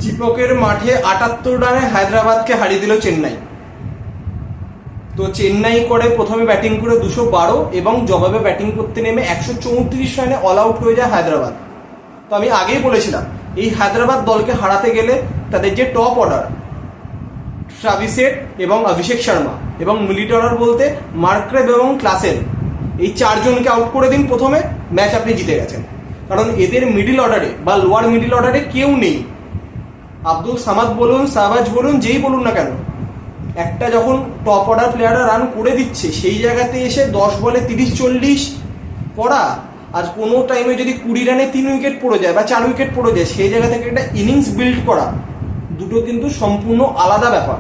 চিপকের মাঠে 78 রানে হায়দ্রাবাদকে হারিয়ে দিল চেন্নাই। তো চেন্নাই করে প্রথমে ব্যাটিং করে 212 এবং জবাবে ব্যাটিং করতে নেমে 134 রানে অল আউট হয়ে যায় হায়দ্রাবাদ। তো আমি আগেই বলেছিলাম এই হায়দ্রাবাদ দলকে হারাতে গেলে তাদের যে টপ অর্ডার ট্রাভিস হেড এবং অভিষেক শর্মা এবং মিডল অর্ডার বলতে মার্ক্রেভ এবং ক্লাসেন, এই চারজনকে আউট করে দিন প্রথমে, ম্যাচ আপনি জিতে গেছেন। কারণ এদের মিডল অর্ডারে বা লোয়ার মিডল অর্ডারে কেউ নেই। আব্দুল সামাদ বলুন, শাহবাজ বলুন, যেই বলুন না কেন, একটা যখন টপ অর্ডার প্লেয়াররা রান করে দিচ্ছে সেই জায়গাতে এসে 10 বলে 30-40 করা, আর কোনো টাইমে যদি 20 রানে 3 উইকেট পড়ে যায় বা 4 উইকেট পড়ে যায়, সেই জায়গা থেকে একটা ইনিংস বিল্ড করা, দুটো কিন্তু সম্পূর্ণ আলাদা ব্যাপার।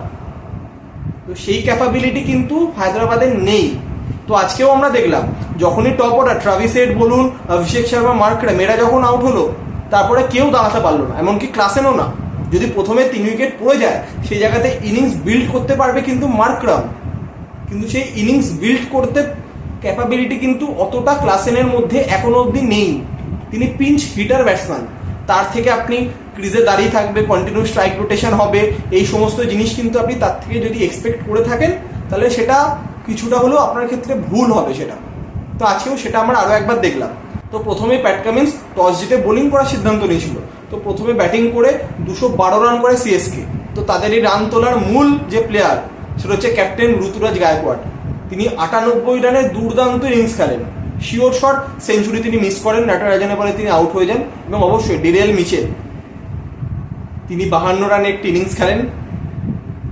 তো সেই ক্যাপাবিলিটি কিন্তু হায়দ্রাবাদের নেই। তো আজকেও আমরা দেখলাম যখনই টপ অর্ডার ট্রাভিস হেড বলুন, অভিষেক শর্মা, মার্ক্রেম এরা যখন আউট হলো, তারপরে কেউ দাঁড়াতে পারলো না, এমনকি ক্লাসেনও না। যদি প্রথমে 3 উইকেট পড়ে যায় সেই জায়গাতে ইনিংস বিল্ড করতে পারবে কিন্তু মার্ক্রাম, কিন্তু সেই ইনিংস বিল্ড করতে ক্যাপাবিলিটি কিন্তু অতটা ক্লাসেনের মধ্যে এখনো অবধি নেই। তিনি পিঞ্চ হিটার ব্যাটসম্যান, তার থেকে আপনি ক্রিজে দাঁড়িয়ে থাকবে, কন্টিনিউ স্ট্রাইক রোটেশন হবে, এই সমস্ত জিনিস কিন্তু আপনি তার থেকে যদি এক্সপেক্ট করে থাকেন তাহলে সেটা কিছুটা হলেও আপনার ক্ষেত্রে ভুল হবে সেটা। তো আজকেও সেটা আমরা আরও একবার দেখলাম। তো প্রথমে প্যাট কামিন্স টস জিতে বোলিং করার সিদ্ধান্ত নিয়েছিল। তো প্রথমে ব্যাটিং করে 212 রান করে সিএসকে। তো তাদের এই রান তোলার মূল যে প্লেয়ার সেটা হচ্ছে ক্যাপ্টেন ঋতুরাজ গায়কোয়াড়। তিনি 98 রানের দুর্দান্ত ইনিংস খেলেন। শিওর শট সেঞ্চুরি তিনি মিস করেন, নাটরাজনের বলে তিনি আউট হয়ে যান। এবং অবশ্যই ডেরিয়াল মিচেল তিনি 52 রানে একটি ইনিংস খেলেন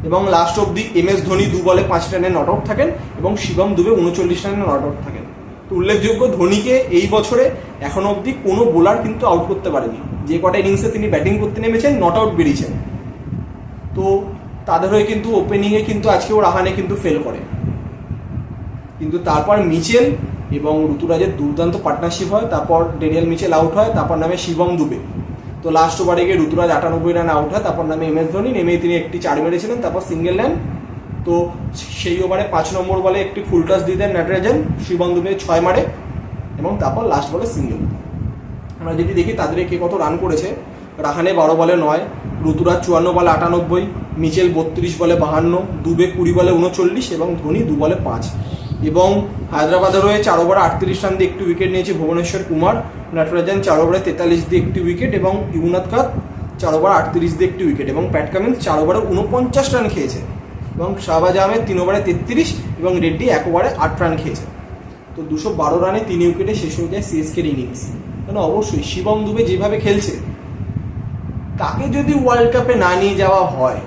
এবং লাস্ট অব্দি MS ধোনি 2 বলে 5 রানে নট আউট থাকেন এবং শিবম দুবে 39 রানে নট আউট থাকেন। তো উল্লেখযোগ্য, ধোনিকে এই বছরে এখনো অবধি কোনো বোলার কিন্তু আউট করতে পারেনি। যে কটা ইনিংসে তিনি ব্যাটিং করতে নেমেছেন নট আউট বেরিয়েছেন। তো তাদের হয়ে কিন্তু ওপেনিংয়ে কিন্তু আজকেও রাহানে কিন্তু ফেল করে, কিন্তু তারপর মিচেল এবং ঋতুরাজের দুর্দান্ত পার্টনারশিপ হয়। তারপর ডেরিয়াল মিচেল আউট হয়, তারপর নামে শিবম দুবে। তো লাস্ট ওভারে গিয়ে ঋতুরাজ 98 রানে আউট হয়, তারপর নামে MS ধোনি। নেমেই তিনি একটি 4 মেরেছিলেন, তারপর সিঙ্গেল নেন। তো সেই ওভারে 5 নম্বর বলে একটি ফুল টস দিয়ে দেন নাটরাজন, শিবম দুবে 6 মারে এবং তারপর লাস্ট বলে সিঙ্গেল। আমরা যদি দেখি তাদের কে কত রান করেছে, রাহানে 12 বলে 9, ঋতুরাজ 54 বলে 98, মিচেল 32 বলে 52, দুবে 20 বলে 39 এবং ধোনি 2 বলে 5। এবং হায়দ্রাবাদের হয়ে 4 ওভারে 38 রান দিয়ে একটি উইকেট নিয়েছে ভুবনেশ্বর কুমার, নাটরাজন 4 ওভারে 43 দিয়ে একটি উইকেট এবং ইউনাদ কাদ 4 ওভারে 38 দিয়ে একটি উইকেট এবং প্যাট কামিন্স 4 ওভারে 49 রান খেয়েছে এবং শাহবাজ আহমেদ 3 ওভারে 33 এবং রেড্ডি 1 ওভারে 8 রান খেয়েছে। তো 212 রানে 3 উইকেটে শেষ হয়ে যায় সিএসকের ইনিংস। কেন অবশ্যই শিবম দুবে যেভাবে খেলছে, তাকে যদি ওয়ার্ল্ড কাপে না নিয়ে যাওয়া হয়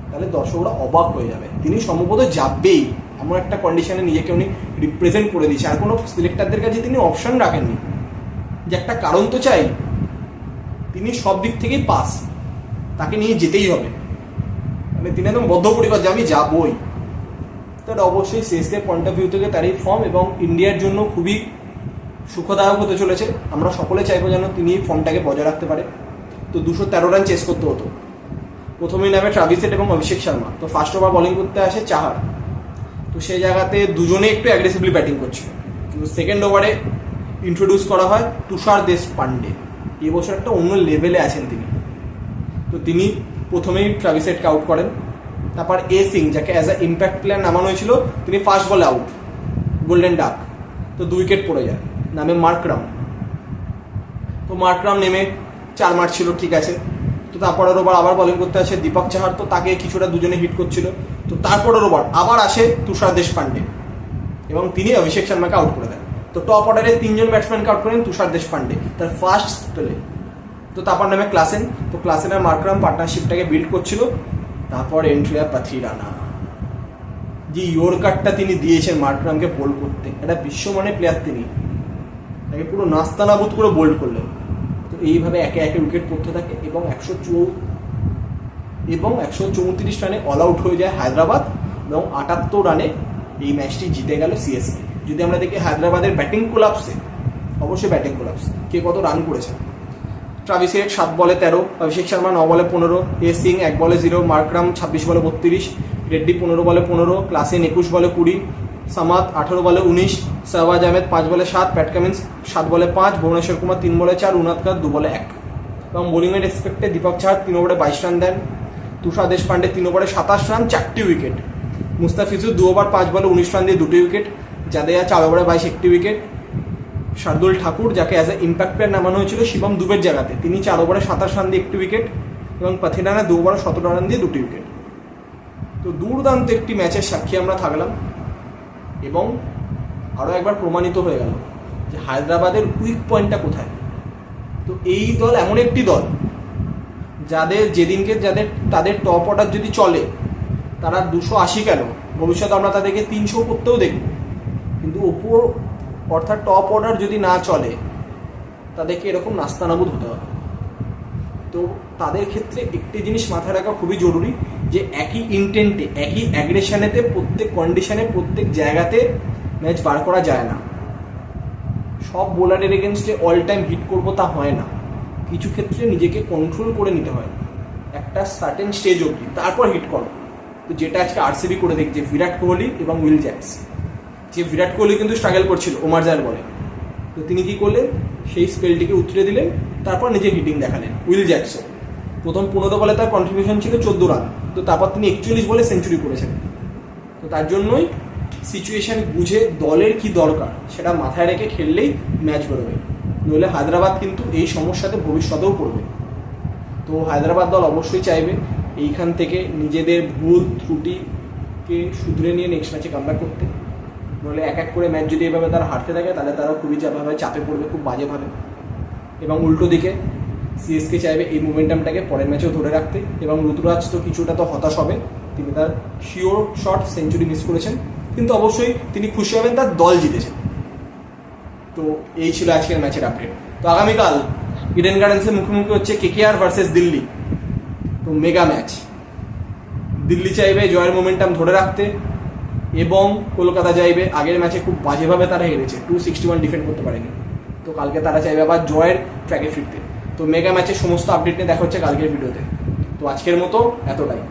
তাহলে দর্শকরা অবাক হয়ে যাবে। তিনি সম্ভবত যাবেই, এমন একটা কন্ডিশনে নিজেকে উনি রিপ্রেজেন্ট করে দিয়েছে। আর কোনো সিলেক্টারদের কাছে তিনি অপশন রাখেননি যে একটা কারণ তো চাই, তিনি সব দিক থেকেই পাস, তাকে নিয়ে যেতেই হবে। মানে তিনি একদম বদ্ধপরিকর যে আমি যাবই। তার অবশ্যই সিএসকে পয়েন্ট অফ ভিউ থেকে তার এই ফর্ম এবং ইন্ডিয়ার জন্য খুবই সুখদায়ক হতে চলেছে। আমরা সকলে চাইবো যেন তিনি এই ফর্মটাকে বজায় রাখতে পারে। তো 213 রান চেস করতে হতো। প্রথমেই নামে ট্রাভিস হেড এবং অভিষেক শর্মা। তো ফার্স্ট ওভার বোলিং করতে আসে চাহার। তো সেই জায়গাতে দুজনে একটু অ্যাগ্রেসিভলি ব্যাটিং করছিল। কিন্তু সেকেন্ড ওভারে ইন্ট্রোডিউস করা হয় তুষার দেশপান্ডে। এই বছর একটা অন্য লেভেলে আছেন তিনি। তো তিনি প্রথমেই ট্রাভিস হেডকে আউট করেন। তারপর সিং, যাকে অ্যাজ এ ইম্প্যাক্ট প্লেয়ার নামানো হয়েছিল, তিনি ফার্স্ট বলে আউট, গোল্ডেন ডাক। তো 2 উইকেট পড়ে যায়, নামে মার্ক্রাম। তো মার্ক্রাম নেমে 4 মারছিল, ঠিক আছে। তো তারপরের ওভার আবার বোলিং করতে আসে দীপক চাহার। তো তাকে কিছুটা দুজনে হিট করছিল। তো তারপরের ওভার আবার আসে তুষার দেশপান্ডে এবং তিনি অভিষেক শর্মাকে আউট করে দেন। তো টপ অর্ডারে 3 জন ব্যাটসম্যানকে আউট করেন তুষার দেশপান্ডে তার ফার্স্ট স্পেলে। তো তারপর নামে ক্লাসেন। তো ক্লাসেন আর মার্ক্রাম পার্টনারশিপটাকে বিল্ড করছিল। তারপর এন্ট্রি আর পাথি রানা, যে ইয়র্কারটা তিনি দিয়েছেন মার্ক্রামকে বোল্ড করতে, একটা বিশ্বমানের প্লেয়ার, তিনি তাকে পুরো নাস্তানাবুদ করে বোল্ড করলেন। তো এইভাবে একে একে উইকেট পড়তে থাকে এবং 134 রানে অল আউট হয়ে যায় হায়দ্রাবাদ এবং 78 রানে এই ম্যাচটি জিতে গেল সিএসকে। যদি আমরা দেখি হায়দ্রাবাদের ব্যাটিং কোলাপসে, অবশ্যই ব্যাটিং কোলাপস, কে কত রান করেছে। ট্রাভিস হেড 7 বলে 13, অভিষেক শর্মা 9 বলে 15, সিং 1 বলে 0, মার্ক্রাম 26 বলে 32, রেড্ডি 15 বলে 15, ক্লাসেন 21 বলে 20, সামাদ 18 বলে 19, শাহবাজ আহমেদ 5 বলে 7, প্যাট কামিন্স 7 বলে 5, ভুবনেশ্বর কুমার 3 বলে 4, উনাদ কাদ 2 বলে 1। এবং বোলিংয়ে রেসপেক্টে দীপক চাহার 3 ওভারে 22 রান দেন, তুষার দেশপান্ডে 3 ওভারে 27 রান 4টি উইকেট, মুস্তাফিজুর 2 ওভার 5 বলে 19 রান দিয়ে 2টি উইকেট, জাদেজা 4 ওভারে 22 1টি উইকেট, শার্দুল ঠাকুর যাকে অ্যাজ এ ইম্প্যাক্ট প্লেয়ার নামানো হয়েছিল শিবম দুবের জায়গাতে, তিনি 4 ওভারে 27 রান দিয়ে 1টি উইকেট, এবং পাথিরানা 2 ওভারে 17 রান দিয়ে 2টি উইকেট। তো দুর্দান্ত একটি ম্যাচের সাক্ষী আমরা থাকলাম, এবং আরও একবার প্রমাণিত হয়ে গেল যে হায়দ্রাবাদের উইক পয়েন্টটা কোথায়। তো এই দল এমন একটি দল যাদের তাদের টপ অর্ডার যদি চলে, তারা 280 কেন, ভবিষ্যতে আমরা তাদেরকে 300 করতেও দেখব, কিন্তু ওপর অর্থাৎ টপ অর্ডার যদি না চলে তাদেরকে এরকম নাস্তানাবুদ হতে হবে। তো তাদের ক্ষেত্রে একটি জিনিস মাথায় রাখা খুবই জরুরি, যে একই ইন্টেন্টে একই অ্যাগ্রেশনেতে প্রত্যেক কন্ডিশনে প্রত্যেক জায়গাতে ম্যাচ বার করা যায় না। সব বোলারের এগেনস্টে অল টাইম হিট করবো তা হয় না, কিছু ক্ষেত্রে নিজেকে কন্ট্রোল করে নিতে হয় একটা সার্টেন স্টেজ অবধি, তারপর হিট করো। তো যেটা আজকে আরসিবি করে দেখছে বিরাট কোহলি এবং উইল জ্যাক্স, যে বিরাট কোহলি কিন্তু স্ট্রাগল করছিল ওমার জায়ের বলে, তো তিনি কি করলেন, সেই স্পেলটিকে উতরে দিলেন, তারপর নিজে হিটিং দেখালেন। উইল জ্যাক্সও প্রথম 15 বলে তার কন্ট্রিবিউশন ছিল 14 রান, তো তারপর তিনি 41 বলে সেঞ্চুরি করেছেন। তো তার জন্যই সিচুয়েশন বুঝে দলের কি দরকার সেটা মাথায় রেখে খেললেই ম্যাচ বেরোবে, নইলে হায়দ্রাবাদ কিন্তু এই সমস্যাতে ভবিষ্যতেও পড়বে। তো হায়দ্রাবাদ দল অবশ্যই চাইবে এইখান থেকে নিজেদের ভুল ত্রুটিকে শুধরে নিয়ে নেক্সট ম্যাচে কামব্যাক করতে, নইলে এক এক করে ম্যাচ যদি এভাবে তারা হারতে থাকে তাহলে তারা খুবই চাপে পড়বে, খুব বাজেভাবে। এবং উল্টো দিকে সিএসকে চাইবে এই মোমেন্টামটাকে পরের ম্যাচেও ধরে রাখতে, এবং ঋতুরাজ তো কিছুটা তো হতাশ হবে, তিনি তার শিওর শট সেঞ্চুরি মিস করেছেন, কিন্তু অবশ্যই তিনি খুশি হবেন তার দল জিতেছেন। তো এই ছিল আজকের ম্যাচের আপডেট। তো আগামীকাল ইডেন গার্ডেন্সের মুখোমুখি হচ্ছে কেকেআর ভার্সেস দিল্লি, তো মেগা ম্যাচ। দিল্লি চাইবে জয়ের মোমেন্টাম ধরে রাখতে, এবং কলকাতা চাইবে, আগের ম্যাচে খুব বাজেভাবে তারা হেরেছে, 261 ডিফেন্ড করতে পারেনি, তো কালকে তারা চাইবে আবার জয়ের ট্র্যাকে ফিরতে। তো মেগা ম্যাচের সমস্ত আপডেট নিয়ে দেখা হচ্ছে কালকের ভিডিওতে। তো আজকের মতো এতটাই।